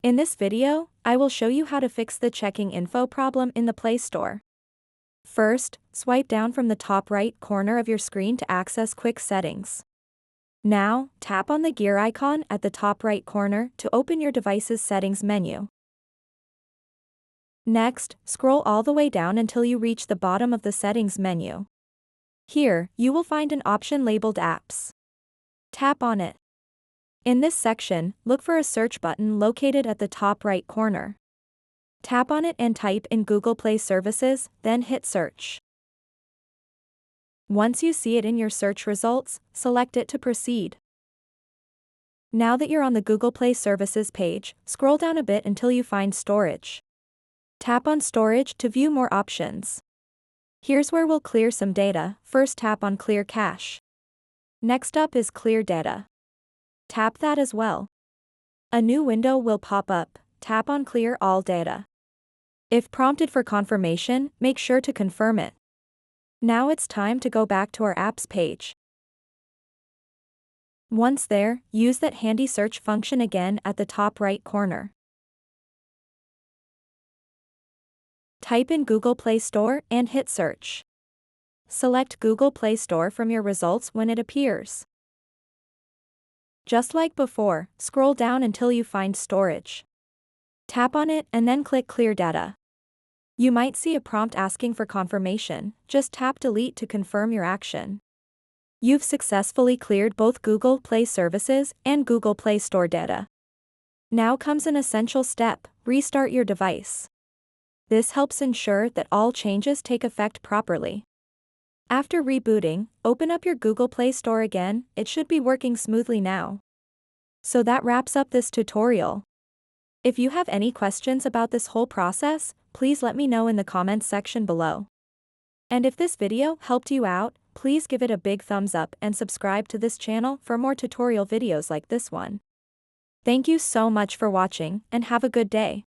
In this video, I will show you how to fix the checking info problem in the Play Store. First, swipe down from the top right corner of your screen to access Quick Settings. Now, tap on the gear icon at the top right corner to open your device's settings menu. Next, scroll all the way down until you reach the bottom of the settings menu. Here, you will find an option labeled Apps. Tap on it. In this section, look for a search button located at the top right corner. Tap on it and type in Google Play Services, then hit Search. Once you see it in your search results, select it to proceed. Now that you're on the Google Play Services page, scroll down a bit until you find Storage. Tap on Storage to view more options. Here's where we'll clear some data. First, tap on Clear Cache. Next up is Clear Data. Tap that as well. A new window will pop up. Tap on Clear All Data. If prompted for confirmation, make sure to confirm it. Now it's time to go back to our apps page. Once there, use that handy search function again at the top right corner. Type in Google Play Store and hit Search. Select Google Play Store from your results when it appears. Just like before, scroll down until you find Storage. Tap on it and then click Clear Data. You might see a prompt asking for confirmation. Just tap Delete to confirm your action. You've successfully cleared both Google Play Services and Google Play Store data. Now comes an essential step: restart your device. This helps ensure that all changes take effect properly. After rebooting, open up your Google Play Store again. It should be working smoothly now. So that wraps up this tutorial. If you have any questions about this whole process, please let me know in the comments section below. And if this video helped you out, please give it a big thumbs up and subscribe to this channel for more tutorial videos like this one. Thank you so much for watching and have a good day.